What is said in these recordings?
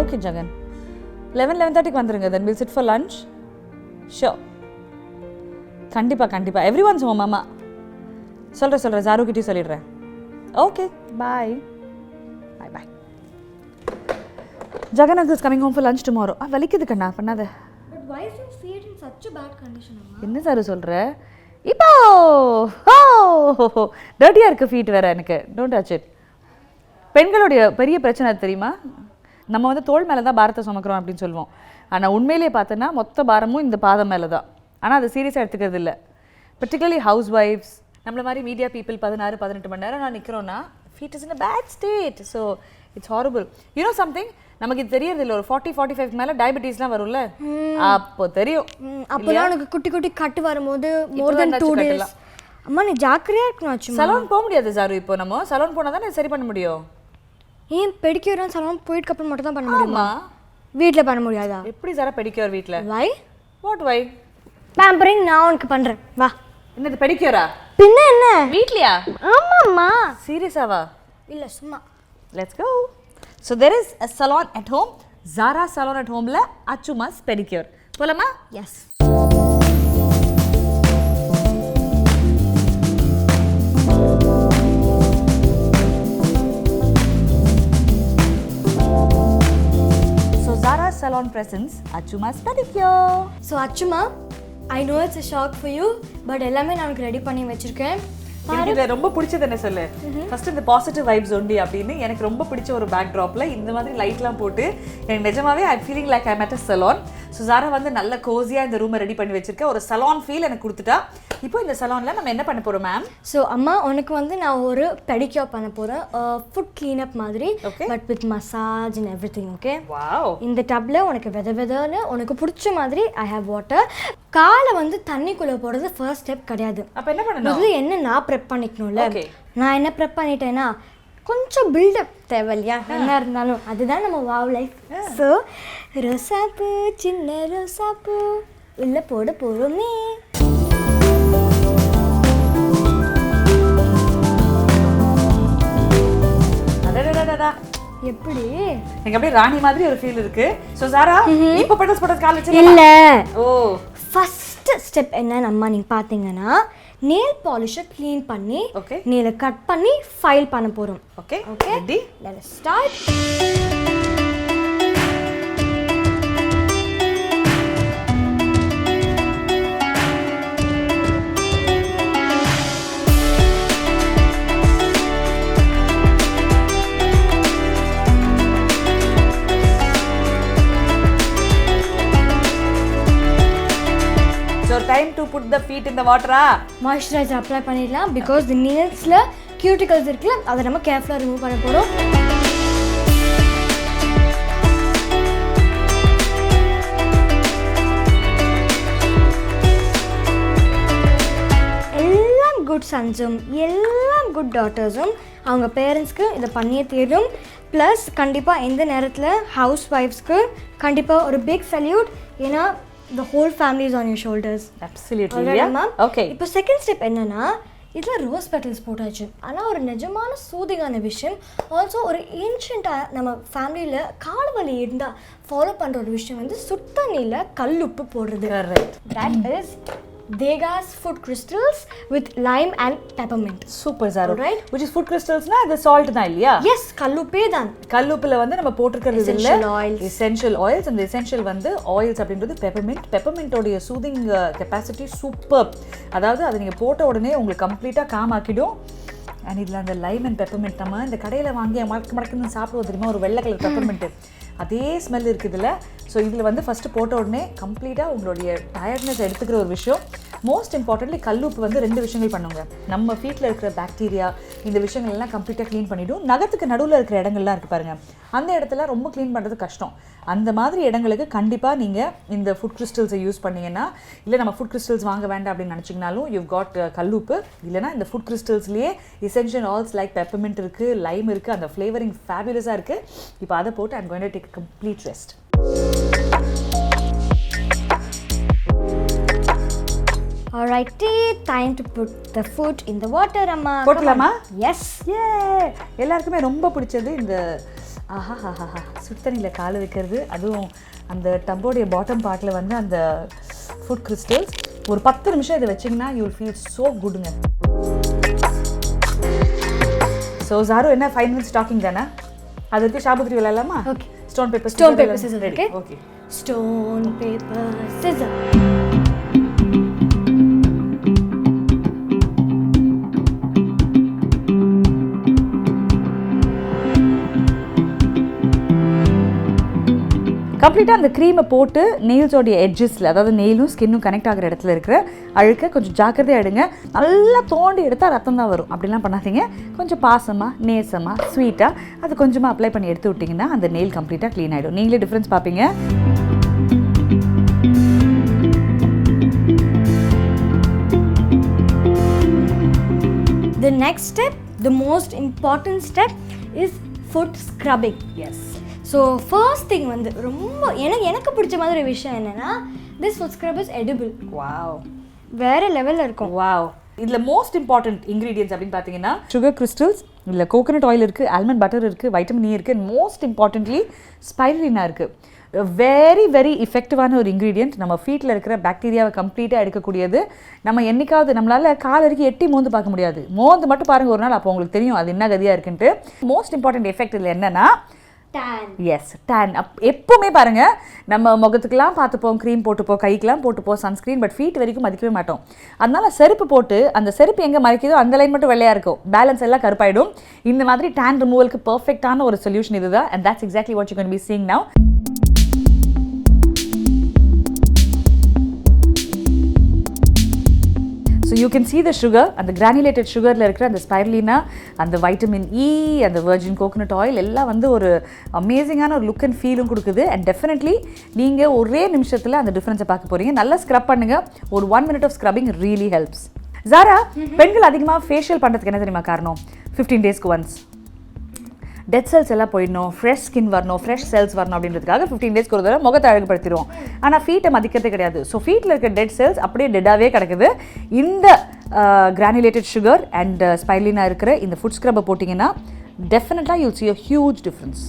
Okay Jagan 11:30க்கு வந்துருங்க. Then will chit for lunch. Sure, கண்டிப்பாக every once home. மாமா சொல்கிறேன் ஜாருக்கிட்டையும் சொல்லிடுறேன். Okay bye. Bye. Jagan is coming home for lunch tomorrow. வலிக்குது கண்ணா, பண்ணாத. But why is your feet in such a bad condition, Amma? என்ன sir சொல்ற? இப்போ டர்ட்டியாக இருக்குது ஃபீட் வேறு எனக்கு. Don't touch it. பெண்களுடைய பெரிய பிரச்சனை தெரியுமா? நம்ம வந்து தோள் மேலே தான் பாரத்தை சுமக்கிறோம் அப்படின்னு சொல்லுவோம். ஆனால் உண்மையிலேயே பார்த்தோன்னா மொத்த பாரமும் இந்த பாதம் மேலே தான். ஆனால் அது சீரியஸாக எடுத்துக்கிறது இல்லை. பர்டிகுலர்லி ஹவுஸ் ஒய்ஃப்ஸ், நம்மள மாதிரி மீடியா பீப்புள் 16-18 மணி நேரம் நான் நிற்கிறோன்னா feet is in a bad state. So it's horrible. You know something, நமக்கு இது தெரியறது இல்லை. ஒரு 40-45 மேலே டயபெட்டிஸ்லாம் வரும்ல, அப்போ தெரியும். அப்போலாம் எனக்கு குட்டி குட்டி கட்டு வரும்போது மோர் தென் 2 days. அம்மா நீ ஜாக்கிரதையாக இருக்கணும். ஆச்சு சலூன் போக முடியாது ஜாரு. இப்போ நம்ம சலூன் போனால் தானே சரி பண்ண முடியும். ஏன் பெடிக்யூர் சலூன் போயிட்டு அப்புறம் மட்டும் தான் பண்ண முடியுமா? வீட்டில் பண்ண முடியாதா? எப்படி சாரா பெடிக்யூர் வீட்டில்? Why what why? பேம்பரிங் நான் உனக்கு பண்ணுறேன், வா. என்னது பெடிக்யூரா? பின்ன என்ன, வீட்லையா? ஆமாம்மா. சீரியஸாவா? இல்லை சும்மா. Let's go. So there is a salon at home. Zara salon at ஹோமில் அச்சுமாஸ் பெடிக்யூர். போலாமா? Yes. So Zara salon presents அச்சுமாஸ் pedicure. So Achuma, I know it's a shock for you, but எல்லாமே நான் உனக்கு ரெடி பண்ணி வச்சிருக்கேன். எனக்கு இதில் ரொம்ப பிடிச்சது என்ன சொல்லு, ஃபர்ஸ்ட் இந்த பாசிட்டிவ் வைப்ஸ் ஒண்டி அப்படின்னு எனக்கு ரொம்ப பிடிச்ச ஒரு பேக் ட்ராப்ல இந்த மாதிரி லைட்லாம் போட்டு எனக்கு நிஜமாவே I feeling like I at a salon. So Zara வந்து நல்ல கோசியாக இந்த ரூமை ரெடி பண்ணி வச்சிருக்கேன். ஒரு சலான் ஃபீல் எனக்கு கொடுத்துட்டா. இப்போ இந்த சலானில் நம்ம என்ன பண்ண போகிறோம் மேம்? ஸோ அம்மா, உனக்கு வந்து நான் ஒரு பெடிக்யூர் பண்ண போகிறேன், ஃபுட் கிளீனப் மாதிரி, but with massage and every thing. Okay, wow. இந்த டப்ல உனக்கு வெதன்னு உனக்கு பிடிச்ச மாதிரி ஐ ஹேவ் வாட்டர். காலை வந்து தண்ணிக்குள்ளே போடுறது ஃபர்ஸ்ட் ஸ்டெப் கிடையாது. அப்போ என்ன பண்ணணும்? அது என்ன நான் ப்ரெப் பண்ணிக்கணும்ல. நான் என்ன ப்ரெப் பண்ணிட்டேன்னா கொஞ்சம் பில்டப் தேவை இல்லையா, என்ன இருந்தாலும். அதுதான் நம்ம வாவ் லைஃப். ஸோ ரோசாப்பூ, சின்ன ரோசாப்பூ உள்ள போட போகிறோமே. எப்படி எனக்கு அப்படியே ராணி மாதிரி ஒரு ஃபீல் இருக்கு. சோ ஜாரா இப்போ பட்டஸ் கால் வச்சு இல்ல. ஓ, ஃபர்ஸ்ட் ஸ்டெப் என்னன்னு அம்மா நீங்க பாத்தீங்கன்னா நெயில் பாலிஷை க்ளீன் பண்ணி நெயிலை கட் பண்ணி ஃபைல் பண்ண போறோம். Okay okay, ready, let us start. Time to put the feet in the water. Moisturiser apply பண்ணிடலாம். பிகாஸ் தி நெயில்ஸ்ல கியூட்டிகல்ஸ் இருக்குல்ல, அதை நம்ம கேர்ஃபுல்லா ரிமூவ் பண்ண போறோம். எல்லாம் குட் சன்ஸும் எல்லாம் குட் டாட்டர்ஸும் அவங்க பேரண்ட்ஸ்க்கு இதை பண்ணியே தீரும். ப்ளஸ் கண்டிப்பாக எந்த நேரத்தில் ஹவுஸ் ஒய்ஃப்ஸ்க்கு கண்டிப்பாக ஒரு பிக் சல்யூட். ஏன்னா the whole family is on your shoulders. Absolutely, yeah. Okay. இப்போ செகண்ட் ஸ்டெப் என்னன்னா, இதில் ரோஸ் பெட்டல்ஸ் போட்டாச்சு. ஆனால் ஒரு நிஜமான சூதிங்கான விஷயம், ஆல்சோ ஒரு ஏன்ஷியண்ட்டாக நம்ம ஃபேமிலியில் கால்வலி இருந்தால் ஃபாலோ பண்ணுற ஒரு விஷயம் வந்து சுத்தண்ணியில் கல்லுப்பு போடுறது. Correct. That is Degas food crystals with lime and peppermint. Super Zaru, right? Which is food crystals na the salt na illaya? Yes, kallupe dan. Kallupula vandu nama potirukkiradhu essential oils. Essential oils, and the essential vandu oils அப்படின்றது peppermint oda soothing capacity superb. அதாவது அது நீங்க போட்ட உடனே உங்களுக்கு கம்ப்ளீட்டா com ஆக்கிடும். And இதில் அந்த லைம் அண்ட் பெப்பர்மெண்ட் நம்ம இந்த கடையில் வாங்கி மடக்குன்னு சாப்பிடுவோம் தெரியுமா, ஒரு வெள்ளை கலர் பெப்பர்மெண்ட்டு, அதே ஸ்மெல் இருக்குது இதில். ஸோ இதில் வந்து ஃபஸ்ட்டு போட்ட உடனே கம்ப்ளீட்டாக உங்களுடைய டயர்ட்னஸ் எடுத்துக்கிற ஒரு விஷயம். மோஸ்ட் இம்பார்ட்டன்ட்லி கல்லுப்பு வந்து 2 விஷயங்கள் பண்ணுங்க. நம்ம ஃபீட்டில் இருக்கிற பாக்டீரியா இந்த விஷயங்கள் எல்லாம் கம்ப்ளீட்டாக க்ளீன் பண்ணிவிடும். நகத்துக்கு நடுவில் இருக்கிற இடங்கள்லாம் இருக்குது பாருங்கள், அந்த இடத்துல ரொம்ப க்ளீன் பண்ணுறது கஷ்டம். அந்த மாதிரி இடங்களுக்கு கண்டிப்பாக நீங்கள் இந்த ஃபுட் கிறிஸ்டல்ஸை யூஸ் பண்ணிங்கன்னா, இல்லை நம்ம ஃபுட் கிறிஸ்டல்ஸ் வாங்க வேண்டாம் அப்படின்னு நினச்சிங்கனாலும் யூவ் காட் கல்லுப்பு. இல்லைனா இந்த ஃபுட் கிறிஸ்டல்ஸ்லேயே எசென்ஷியல் ஆயில்ஸ் லைக் பெப்பர்மெண்ட் இருக்குது, லைம் இருக்குது, அந்த ஃப்ளேவரிங் ஃபேபுலஸாக இருக்குது. இப்போ அதை போட்டு I'm going to take a complete rest. Alright, time to put the food in the water, Amma. போடலாமா? Yes. எல்லாருக்குமே ரொம்ப பிடிச்சது இந்த ஆஹா சுடு தண்ணியில் கால் வைக்கிறது, அதுவும் அந்த டப்போடைய பாட்டம் பார்ட்டில் வந்து அந்த ஃபுட் கிறிஸ்டல்ஸ். ஒரு 10 நிமிஷம் இதை வச்சிங்கன்னா யூ வில் ஃபீல் ஸோ குட்டுங்க. ஸோ ஜாரு என்ன 5 minutes டாக்கிங் தானே, அது வரைக்கும் ஷாபுத்ரி விளையாடலாமா? Okay. Stone paper scissor. Ready. Okay. Stone paper scissor. கம்ப்ளீட்டாக அந்த க்ரீமை போட்டு நெயில்ஸோடைய எட்ஜஸில், அதாவது நெயிலும் ஸ்கின்னும் கனெக்ட் ஆகிற இடத்துல இருக்கிற அழுக்க கொஞ்சம் ஜாக்கிரதையாக எடுங்க. நல்லா தோண்டி எடுத்தால் ரத்தம் தான் வரும். அப்படிலாம் பண்ணாதீங்க. கொஞ்சம் பாசமாக, நேசமாக, ஸ்வீட்டாக அது கொஞ்சமாக அப்ளை பண்ணி எடுத்து விட்டிங்கன்னா அந்த நெயில் கம்ப்ளீட்டாக க்ளீன் ஆகிடும். நீங்களே டிஃப்ரென்ஸ் பார்ப்பீங்க. The next step, the most important step is foot scrubbing. Yes. So first thing வந்து ரொம்ப எனக்கு பிடிச்ச மாதிரி ஒரு விஷயம் என்னென்னா, this food scrub is edible. Wow, வேறு லெவலில் இருக்கும். வாவ். இதில் மோஸ்ட் இம்பார்ட்டன்ட் இன்க்ரீடியன்ஸ் அப்படின்னு பார்த்தீங்கன்னா சுகர் கிறிஸ்டல்ஸ், இல்லை கோகோனட் ஆயில் இருக்குது, ஆல்மண்ட் பட்டர் இருக்குது, வைட்டமின் இ இருக்குது, மோஸ்ட் இம்பார்ட்டன்ட்லி ஸ்பைருலினா இருக்குது. வெரி வெரி எஃபெக்டிவான ஒரு இன்க்ரீடியன்ட். நம்ம ஃபீட்டில் இருக்கிற பாக்டீரியாவை கம்ப்ளீட்டாக எடுக்கக்கூடியது. நம்ம என்னைக்காவது நம்மளால் கால் வரைக்கும் எட்டி மோந்து பார்க்க முடியாது. மோந்து மட்டும் பாருங்கள் ஒரு நாள், அப்போ உங்களுக்கு தெரியும் அது என்ன கதியாக இருக்குன்ட்டு. மோஸ்ட் இம்பார்ட்டன்ட் எஃபெக்ட் இதில் என்னென்னா எஸ் டேன். எப்பவுமே பாருங்க, நம்ம முகத்துக்கெல்லாம் பார்த்துப்போம், க்ரீம் போட்டுப்போம், கைக்கெல்லாம் போட்டுப்போம் சன்ஸ்க்ரீன், பட் ஃபீட் வரைக்கும் மதிக்கவே மாட்டோம். அதனால செருப்பு போட்டு அந்த செருப்பு எங்கே மறைக்குதோ அந்த லைன் மட்டும் வெள்ளையாக இருக்கும், பேலன்ஸ் எல்லாம் கருப்பாயிடும். இந்த மாதிரி டேன் ரிமூவலுக்கு பர்ஃபெக்டான ஒரு சொல்யூஷன் இதுதான். And that's exactly what you can be seeing now. So you can see the sugar, and the granulated sugarல இருக்கிற அந்த ஸ்பைருலினா, அந்த வைட்டமின் இ, அந்த வெர்ஜின் கோகோனட் ஆயில் எல்லாம் வந்து ஒரு அமேசிங்கான ஒரு லுக் அண்ட் ஃபீலும் கொடுக்குது. அண்ட் டெஃபினெட்லி நீங்கள் ஒரே நிமிஷத்தில் அந்த டிஃப்ரென்ஸை பார்க்க போகிறீங்க. நல்லா ஸ்க்ரப் பண்ணுங்கள். ஒரு 1 minute of scrubbing really helps. Zara, பெண்கள் அதிகமாக ஃபேஷியல் பண்ணுறதுக்கு என்ன தெரியுமா காரணம்? 15 days ஒன்ஸ் டெட் செல்ஸ் எல்லாம் போயிடணும், ஃப்ரெஷ் ஸ்கின் வரணும், ஃப்ரெஷ் செல்ஸ் வரணும் அப்படின்றதுக்காக 15 days ஒரு தடவை முகத்தை அழகுபடுத்திடுவோம். ஆனால் ஃபீட்டை மதிக்கிறதே கிடையாது. ஸோ ஃபீட்டில் இருக்க டெட் செல்ஸ் அப்படியே டெட்டாகவே கிடக்குது. இந்த கிரானுலேட்டட் சுகர் அண்ட் ஸ்பைருலினா இருக்கிற இந்த ஃபுட் ஸ்க்ரப்பை போட்டிங்கன்னா டெஃபினட்டாக you'll see a huge difference.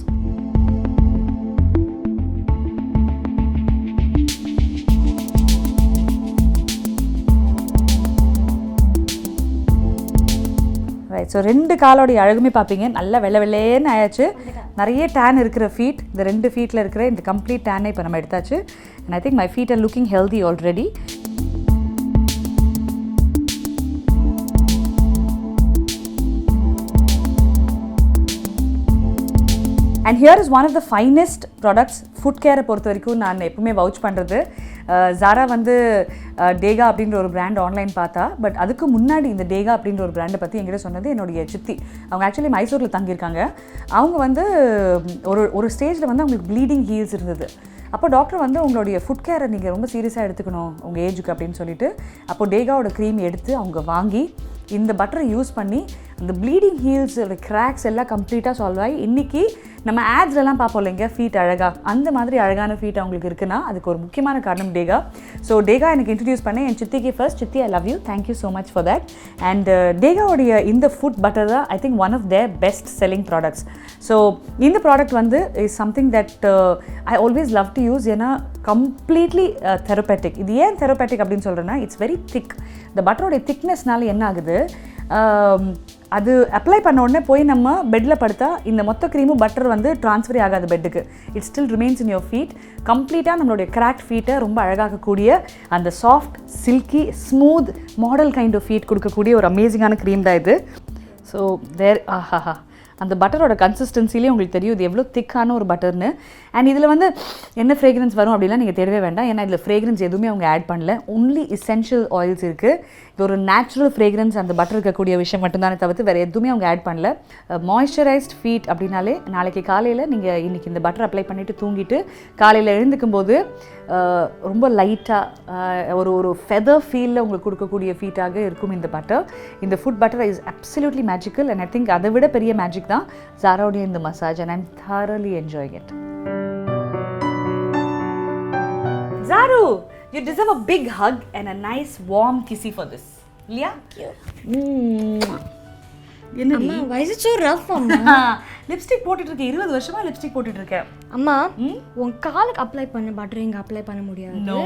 Right. So 2 காலோடைய அழகுமே பார்ப்பீங்க. நல்லா வெள்ளை வெள்ளையேன்னு ஆயாச்சு. நிறைய டேன் இருக்கிற ஃபீட், இந்த 2 ஃபீட்டில் இருக்கிற இந்த கம்ப்ளீட் டேனை இப்போ நம்ம எடுத்தாச்சு. And I think my feet are looking healthy already. And here is one of the finest products. Foot கேரை பொறுத்த வரைக்கும் நான் எப்பவுமே வவுச் பண்ணுறது, ஜாரா வந்து டேகா அப்படின்ற ஒரு பிராண்ட் ஆன்லைன் பார்த்தா, பட் அதுக்கு முன்னாடி இந்த டேகா அப்படின்ற ஒரு பிராண்டை பற்றி என்கிட்ட சொன்னது என்னுடைய சித்தி. அவங்க ஆக்சுவலி மைசூரில் தங்கியிருக்காங்க. அவங்க வந்து ஒரு ஸ்டேஜில் வந்து அவங்களுக்கு ப்ளீடிங் ஹீல்ஸ் இருந்தது. அப்போ டாக்டர் வந்து உங்களுடைய ஃபுட் கேரை நீங்கள் ரொம்ப சீரியஸாக எடுத்துக்கணும் உங்கள் ஏஜுக்கு அப்படின்னு சொல்லிட்டு, அப்போது டேகாவோட க்ரீம் எடுத்து அவங்க வாங்கி இந்த பட்டரை யூஸ் பண்ணி அந்த ப்ளீடிங் ஹீல்ஸோட கிராக்ஸ் எல்லாம் கம்ப்ளீட்டாக சால்வ் ஆகி இன்றைக்கி நம்ம ஆட்ஸ்லாம் பார்ப்போம் இல்லைங்க, ஃபீட் அழகாக, அந்த மாதிரி அழகான ஃபீட் அவங்களுக்கு இருக்குன்னா அதுக்கு ஒரு முக்கியமான காரணம் டேகா. ஸோ டேகா எனக்கு இன்ட்ரடியூஸ் பண்ணேன் என் சித்திக்கு ஃபர்ஸ்ட். சித்தி, I love you, thank you so much for that. And டேகாவுடைய இந்த ஃபுட் பட்டர் தான் I think one of their best selling products. So இந்த ப்ராடக்ட் வந்து is something that I always love to use. ஏன்னா completely therapeutic. இது ஏன் தெரப்பேட்டிக் அப்படின்னு சொல்கிறேன்னா, இட்ஸ் வெரி திக். இந்த பட்டரோடைய திக்னஸ்னால என்ன ஆகுது, அது அப்ளை பண்ண உடனே போய் நம்ம பெட்டில் படுத்தா இந்த மொத்த க்ரீமும் பட்டர் வந்து ட்ரான்ஸ்ஃபரே ஆகாது பெட்டுக்கு. It still remains in your feet. கம்ப்ளீட்டாக நம்மளுடைய கிராக்ட் ஃபீட்டை ரொம்ப அழகாக்கக்கூடிய அந்த soft, silky, smooth, model kind of feet கொடுக்கக்கூடிய ஒரு அமேசிங்கான க்ரீம் தான் இது. ஸோ ஆஹாஹா, அந்த பட்டரோட கன்சிஸ்டன்சிலே உங்களுக்கு தெரியும் இது எவ்வளோ திக்கான ஒரு பட்டர்னு. அண்ட் இதில் வந்து என்ன ஃப்ரேக்ரன்ஸ் வரும் அப்படிலாம் நீங்கள் தேடவே வேண்டாம். ஏன்னா இதில் ஃப்ரேக்ரன்ஸ் எதுவுமே அவங்க ஆட் பண்ணல. ஒன்லி எசென்ஷியல் ஆயில்ஸ் இருக்குது. இது ஒரு நேச்சுரல் ஃப்ரேக்ரன்ஸ் அந்த பட்டர் இருக்கக்கூடிய விஷயம் மட்டும்தானே தவிர்த்து வேறு எதுவுமே அவங்க ஆட் பண்ணல. மாய்ஸ்சரைஸ்ட் ஃபீட் அப்படின்னாலே நாளைக்கு காலையில் நீங்கள் இன்றைக்கி இந்த பட்டர் அப்ளை பண்ணிவிட்டு தூங்கிட்டு காலையில் எழுந்துக்கும் போது ரொம்ப லைட்டாக ஒரு ஃபெதர் ஃபீலில் உங்களுக்கு கொடுக்கக்கூடிய ஃபீட்டாக இருக்கும் இந்த பட்டர். இந்த foot butter is absolutely magical. And I think அதை விட பெரிய மேஜிக் தான் ஜாராவுடைய இந்த massage. And I'm thoroughly enjoying it. Zaru, you deserve a big hug and a nice warm kissy for this. Liya? என்னடி அம்மா why is it so rough அம்மா? Lipstick போட்டுட்டு இருக்கேன், 20 வருஷமா லிப்ஸ்டிக் போட்டுட்டு இருக்கேன். அம்மா உன் காலுக்கு அப்ளை பண்ண பட்டர் இங்கே அப்ளை பண்ண முடியாது. No.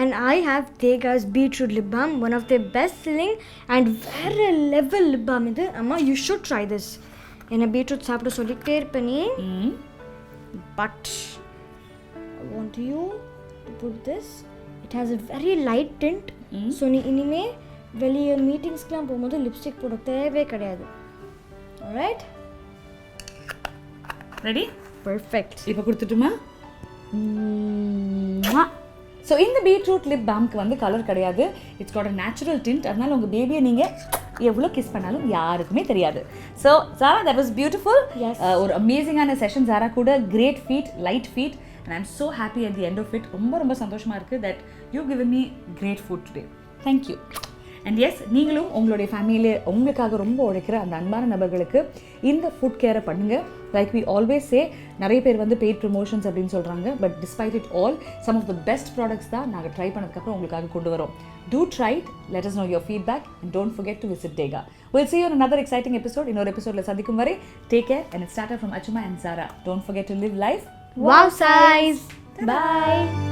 And I have Tega's beetroot lip balm, one of their best selling and very level lip balm இது. அம்மா you should try this. என்ன பீட்ரூட் சாப்பிட சொல்லிட்டே இருப்ப நீ. But I want you to put this. It has a very light tint. So நீ இனிமே வெளியே மீட்டிங்ஸ்க்குலாம் போகும்போது லிப்ஸ்டிக் போட தேவையே கிடையாது. Alright? ரெடி? Perfect. இப்போ கொடுத்துட்டுமா? ஸோ இந்த பீட்ரூட் லிப் பாம்க்கு வந்து கலர் கிடையாது. It's got a natural tint. அதனால உங்கள் பேபியை நீங்கள் எவ்வளோ கிஸ் பண்ணாலும் யாருக்குமே தெரியாது. So Sara, that was beautiful. ஒரு அமேசிங்கான செஷன் சாரா கூட. Great feet, light feet, and I'm so happy at the end of it. ரொம்ப ரொம்ப சந்தோஷமாக இருக்குது that you given me great food today. Thank you. And yes, நீங்களும் உங்களுடைய ஃபேமிலியிலே உங்களுக்காக ரொம்ப உழைக்கிற அந்த அன்பான நபர்களுக்கு இந்த ஃபுட் கேரை பண்ணுங்கள். லைக் வி ஆல்வேஸ் சே, நிறைய பேர் வந்து பெய்ட் ப்ரமோஷன்ஸ் அப்படின்னு சொல்கிறாங்க. But despite it all, some of the best products தான் நாங்கள் ட்ரை பண்ணதுக்கப்புறம் உங்களுக்காக கொண்டு வரோம். Do try it, let us know your feedback, and don't forget to visit Tega. We'll see you on another exciting episode. இன்னொரு எபிசோட்ல சந்திக்கும் வரை take care, and it started from Achuma and Zara. Don't forget to live life Wow size. Bye.